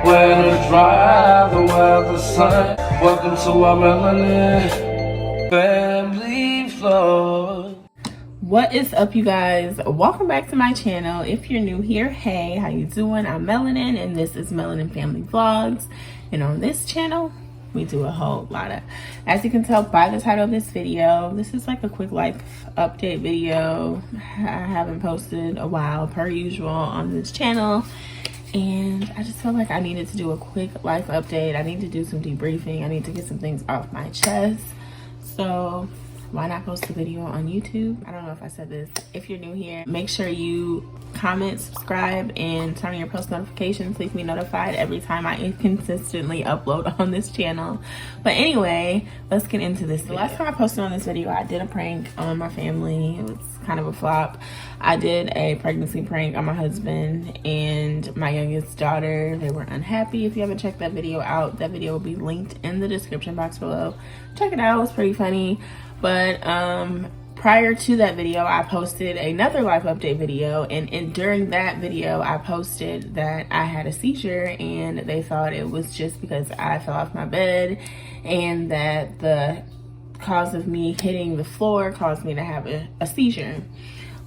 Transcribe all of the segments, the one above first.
When it's dry, the weather's sunny. Welcome to our melanin family vlog. What is up, you guys? Welcome back to my channel. If you're new here, hey, how you doing? I'm Melanin and this is Melanin Family Vlogs. And on this channel, we do a whole lot of, as you can tell by the title of this video, this is like a quick life update video. I haven't posted a while per usual on this channel. And I just felt like I needed to do a quick life update. I need to do some debriefing. I need to get some things off my chest. So why not post a video on YouTube? I don't know if I said this. If you're new here, make sure you comment, subscribe, and turn on your post notifications so you can be notified every time I consistently upload on this channel. But anyway, let's get into this video. The last time I posted on this video, I did a prank on my family. It was kind of a flop. I did a pregnancy prank on my husband and my youngest daughter. They were unhappy. If you haven't checked that video out, that video will be linked in the description box below. Check it out. It was pretty funny. But prior to that video, I posted another life update video, and during that video I posted that I had a seizure, and they thought it was just because I fell off my bed and that the cause of me hitting the floor caused me to have a seizure.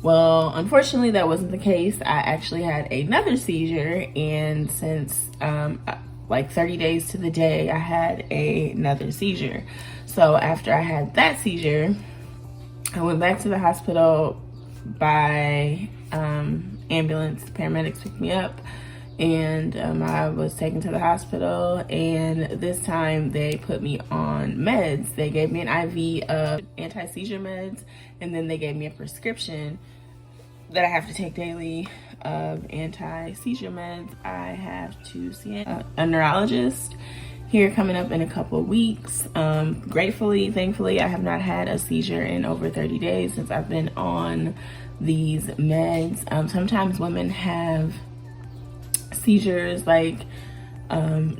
Well, unfortunately that wasn't the case. I actually had another seizure, and since like 30 days to the day I had another seizure. So after I had that seizure, I went back to the hospital by ambulance. Paramedics picked me up, and I was taken to the hospital, and this time they put me on meds. They gave me an IV of anti-seizure meds, and then they gave me a prescription that I have to take daily of anti-seizure meds. I have to see a neurologist here coming up in a couple of weeks. Thankfully, I have not had a seizure in over 30 days since I've been on these meds. Sometimes women have seizures like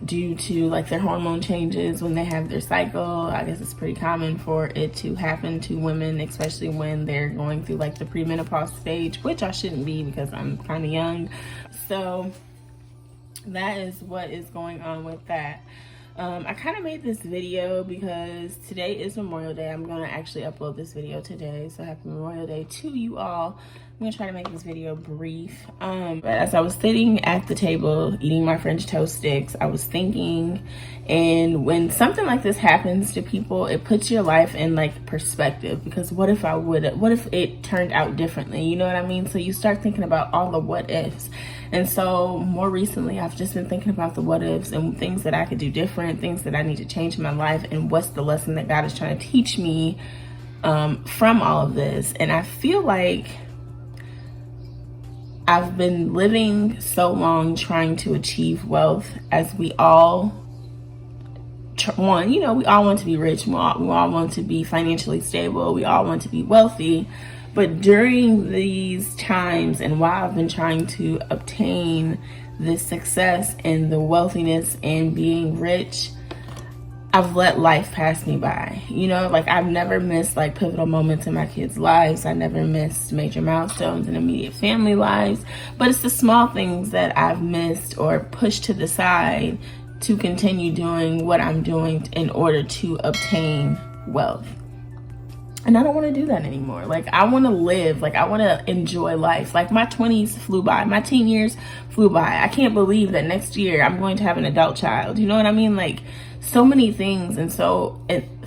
due to like their hormone changes when they have their cycle. I guess it's pretty common for it to happen to women, especially when they're going through like the premenopause stage, which I shouldn't be because I'm kind of young. So that is what is going on with that. I kind of made this video because today is Memorial Day. I'm going to actually upload this video today, so happy Memorial Day to you all. I'm going to try to make this video brief. But as I was sitting at the table eating my French toast sticks, I was thinking, and when something like this happens to people, it puts your life in like perspective, because what if it turned out differently? You know what I mean? So you start thinking about all the what ifs. And so more recently, I've just been thinking about the what ifs and things that I could do different, things that I need to change in my life, and what's the lesson that God is trying to teach me from all of this. And I feel like I've been living so long trying to achieve wealth, as we all want. You know, we all want to be rich. We all want to be financially stable. We all want to be wealthy. But during these times, and while I've been trying to obtain this success and the wealthiness and being rich, I've let life pass me by. You know, like I've never missed like pivotal moments in my kids' lives. I never missed major milestones in immediate family lives. But it's the small things that I've missed or pushed to the side to continue doing what I'm doing in order to obtain wealth. And I don't want to do that anymore. Like, I want to live. Like, I want to enjoy life. Like, my 20s flew by. My teen years flew by. I can't believe that next year I'm going to have an adult child. You know what I mean? Like, so many things. And so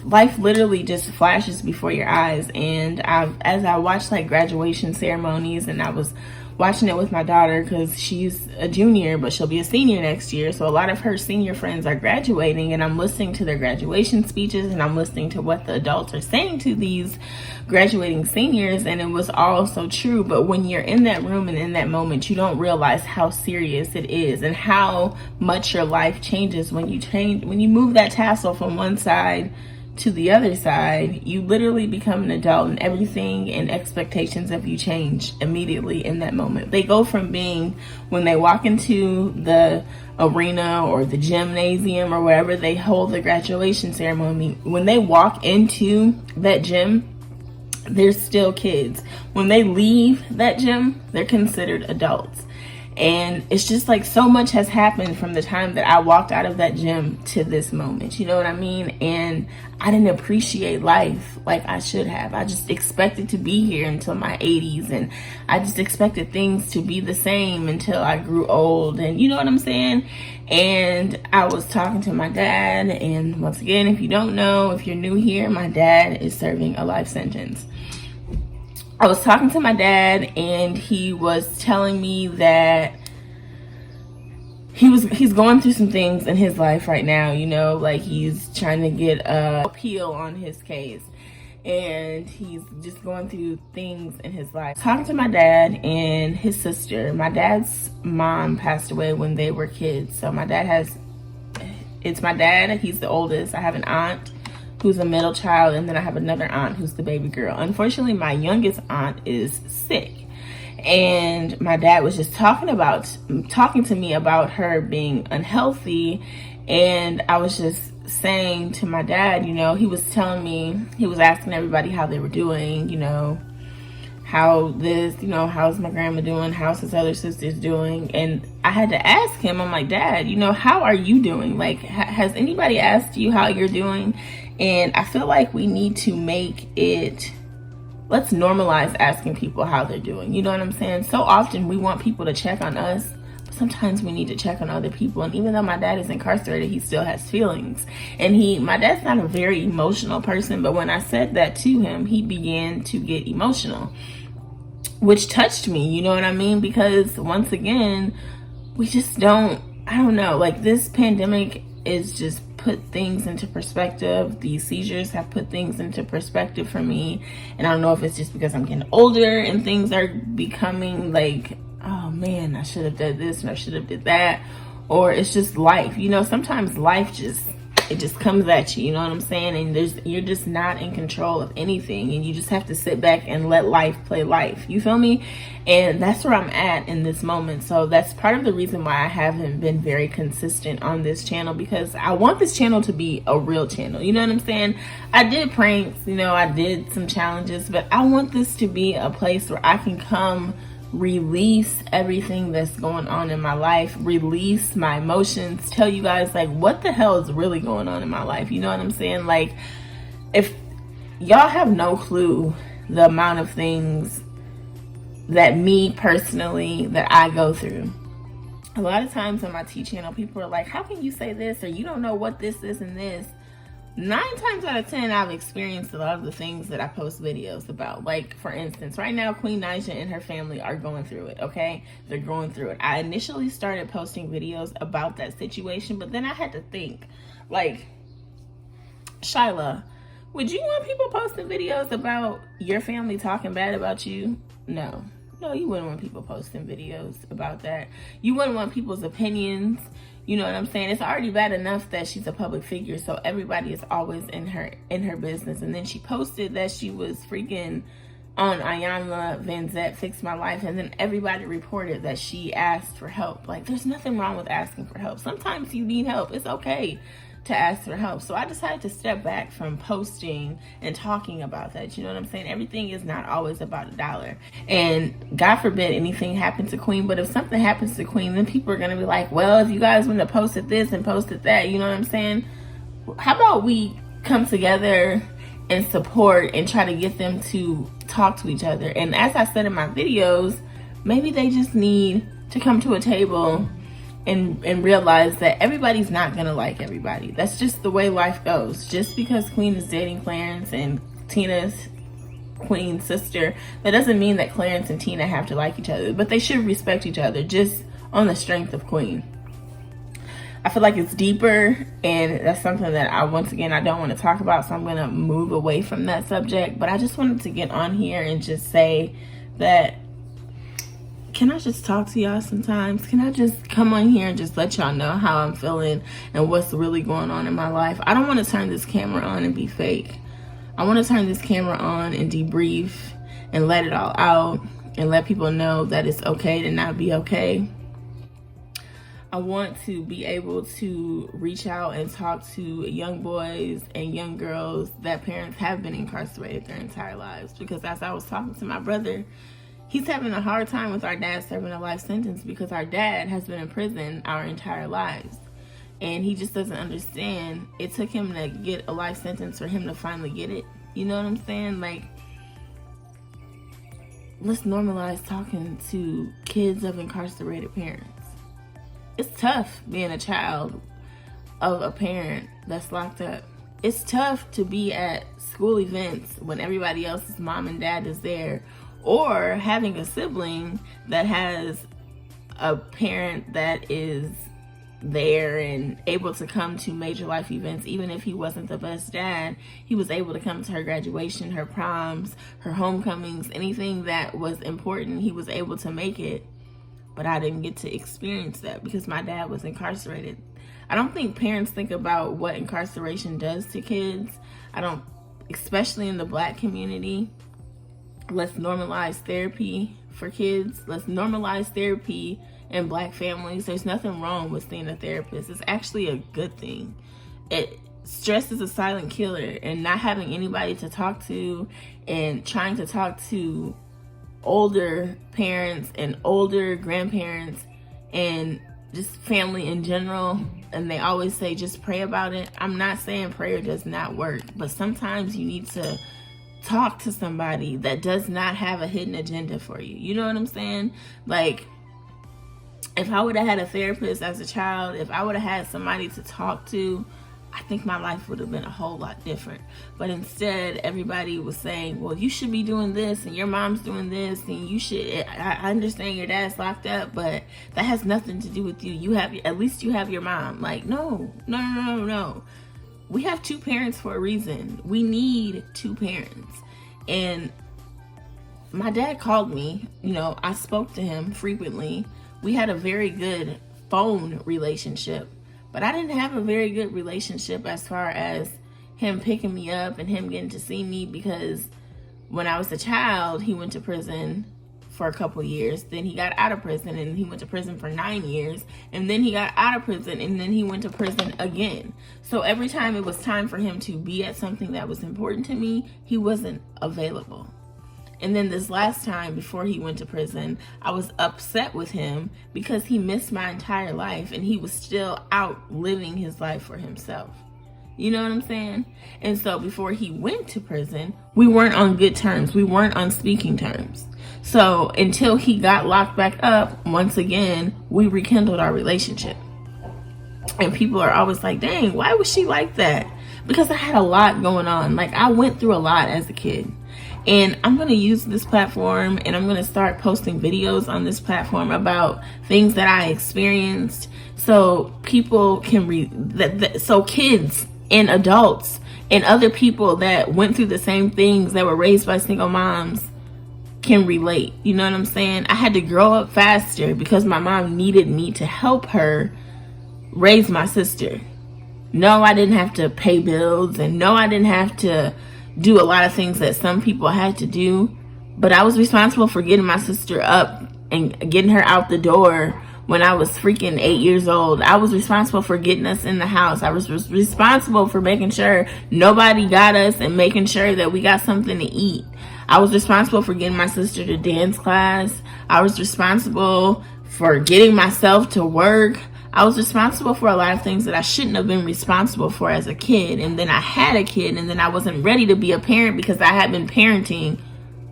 life literally just flashes before your eyes. And as I watched like graduation ceremonies, and I was watching it with my daughter because she's a junior, but she'll be a senior next year. So a lot of her senior friends are graduating, and I'm listening to their graduation speeches, and I'm listening to what the adults are saying to these graduating seniors. And it was all so true. But when you're in that room and in that moment, you don't realize how serious it is and how much your life changes when you move that tassel from one side to the other side. You literally become an adult, and everything and expectations of you change immediately in that moment. They go from being, when they walk into the arena or the gymnasium or wherever they hold the graduation ceremony, when they walk into that gym, they're still kids. When they leave that gym, they're considered adults. And it's just like so much has happened from the time that I walked out of that gym to this moment, you know what I mean? And I didn't appreciate life like I should have. I just expected to be here until my 80s, and I just expected things to be the same until I grew old, and you know what I'm saying? And I was talking to my dad, and once again, if you don't know, if you're new here, my dad is serving a life sentence. I was talking to my dad, and he was telling me that he's going through some things in his life right now, you know, like he's trying to get a appeal on his case, and he's just going through things in his life. Talking to my dad and his sister. My dad's mom passed away when they were kids, so it's my dad, he's the oldest. I have an aunt who's a middle child, and then I have another aunt who's the baby girl. Unfortunately, my youngest aunt is sick, and my dad was just talking to me about her being unhealthy. And I was just saying to my dad, you know, he was asking everybody how they were doing, you know, how's my grandma doing, how's his other sisters doing. And I had to ask him, I'm like, Dad, you know, how are you doing? Like, has anybody asked you how you're doing? And I feel like we need to let's normalize asking people how they're doing. You know what I'm saying? So often we want people to check on us, but sometimes we need to check on other people. And even though my dad is incarcerated, he still has feelings. And my dad's not a very emotional person, but when I said that to him, he began to get emotional, which touched me, you know what I mean? Because once again, we just I don't know, like this pandemic is just put things into perspective. These seizures have put things into perspective for me. And I don't know if it's just because I'm getting older and things are becoming like, oh man, I should have done this and I should have did that. Or it's just life. You know, sometimes life just comes at you, you know what I'm saying? And you're just not in control of anything, and you just have to sit back and let life play life. You feel me? And that's where I'm at in this moment. So that's part of the reason why I haven't been very consistent on this channel, because I want this channel to be a real channel. You know what I'm saying? I did pranks, you know, I did some challenges, but I want this to be a place where I can come release everything that's going on in my life, release my emotions, tell you guys like what the hell is really going on in my life. You know what I'm saying? Like, if y'all have no clue the amount of things that me personally that I go through. A lot of times on my T channel, people are like, how can you say this, or you don't know what this is and this. 9 times out of 10, I've experienced a lot of the things that I post videos about. Like, for instance, right now, Queen Naija and her family are going through it, okay? They're going through it. I initially started posting videos about that situation, but then I had to think, like, Shyla, would you want people posting videos about your family talking bad about you? No. No, you wouldn't want people posting videos about that. You wouldn't want people's opinions. You know what I'm saying? It's already bad enough that she's a public figure, so everybody is always in her business. And then she posted that she was freaking on Ayanla Van Zet Fix My Life, and then everybody reported that she asked for help. Like, there's nothing wrong with asking for help. Sometimes you need help. It's okay to ask for help. So I decided to step back from posting and talking about that. You know what I'm saying? Everything is not always about $1. And God forbid anything happens to Queen, but if something happens to Queen, then people are going to be like, well, if you guys wouldn't have posted this and posted that, you know what I'm saying? How about we come together and support and try to get them to talk to each other? And as I said in my videos, maybe they just need to come to a table and realize that everybody's not gonna like everybody. That's just the way life goes. Just because Queen is dating Clarence and Tina's Queen's sister, that doesn't mean that Clarence and Tina have to like each other, but they should respect each other just on the strength of Queen. I feel like it's deeper, and that's something that I don't want to talk about, so I'm gonna move away from that subject. But I just wanted to get on here and just say that, can I just talk to y'all sometimes? Can I just come on here and just let y'all know how I'm feeling and what's really going on in my life? I don't want to turn this camera on and be fake. I want to turn this camera on and debrief and let it all out and let people know that it's okay to not be okay. I want to be able to reach out and talk to young boys and young girls that parents have been incarcerated their entire lives. Because as I was talking to my brother, He's having a hard time with our dad serving a life sentence because our dad has been in prison our entire lives. And he just doesn't understand. It took him to get a life sentence for him to finally get it. You know what I'm saying? Like, let's normalize talking to kids of incarcerated parents. It's tough being a child of a parent that's locked up. It's tough to be at school events when everybody else's mom and dad is there, or having a sibling that has a parent that is there and able to come to major life events. Even if he wasn't the best dad, he was able to come to her graduation, her proms, her homecomings, anything that was important, he was able to make it. But I didn't get to experience that because my dad was incarcerated. I don't think parents think about what incarceration does to kids. I don't, especially in the Black community. Let's normalize therapy for kids. Let's normalize therapy in Black families. There's nothing wrong with seeing a therapist. It's actually a good thing. Stress is a silent killer, and not having anybody to talk to and trying to talk to older parents and older grandparents and just family in general, and they always say just pray about it. I'm not saying prayer does not work, but sometimes you need to talk to somebody that does not have a hidden agenda for you. You know what I'm saying? Like, if I would have had a therapist as a child, if I would have had somebody to talk to, I think my life would have been a whole lot different. But instead, everybody was saying, well, you should be doing this, and your mom's doing this, and you should, I understand your dad's locked up, but that has nothing to do with you. You have, at least you have your mom. Like, no. We have two parents for a reason. We need two parents. And my dad called me, you know, I spoke to him frequently. We had a very good phone relationship. But I didn't have a very good relationship as far as him picking me up and him getting to see me, because when I was a child, he went to prison for a couple years. Then he got out of prison, and he went to prison for 9 years. And then he got out of prison, and then he went to prison again. So every time it was time for him to be at something that was important to me, he wasn't available. And then this last time before he went to prison, I was upset with him because he missed my entire life and he was still out living his life for himself. You know what I'm saying? And so before he went to prison, we weren't on good terms. We weren't on speaking terms. So until he got locked back up, once again, we rekindled our relationship. And people are always like, dang, why was she like that? Because I had a lot going on. Like, I went through a lot as a kid. And I'm going to use this platform, and I'm going to start posting videos on this platform about things that I experienced, so people can so kids and adults and other people that went through the same things, that were raised by single moms, can relate. You know what I'm saying? I had to grow up faster because my mom needed me to help her raise my sister. No, I didn't have to pay bills, and no, I didn't have to do a lot of things that some people had to do, but I was responsible for getting my sister up and getting her out the door when I was freaking 8 years old. I was responsible for getting us in the house. I was responsible for making sure nobody got us and making sure that we got something to eat. I was responsible for getting my sister to dance class. I was responsible for getting myself to work. I was responsible for a lot of things that I shouldn't have been responsible for as a kid. And then I had a kid, and then I wasn't ready to be a parent because I had been parenting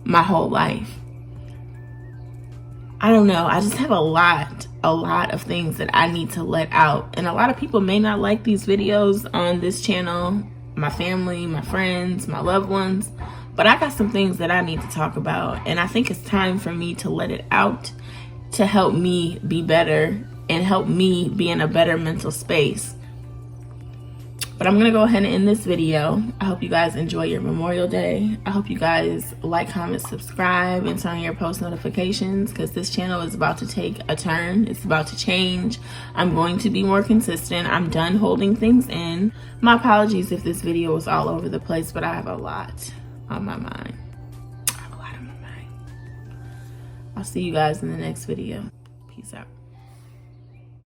my whole life. I don't know. I just have a lot of things that I need to let out. And a lot of people may not like these videos on this channel, my family, my friends, my loved ones. But I got some things that I need to talk about. And I think it's time for me to let it out to help me be better and help me be in a better mental space. But I'm going to go ahead and end this video. I hope you guys enjoy your Memorial Day. I hope you guys like, comment, subscribe, and turn on your post notifications, because this channel is about to take a turn. It's about to change. I'm going to be more consistent. I'm done holding things in. My apologies if this video was all over the place, but I have a lot on my mind. I have a lot on my mind. I'll see you guys in the next video. Peace out.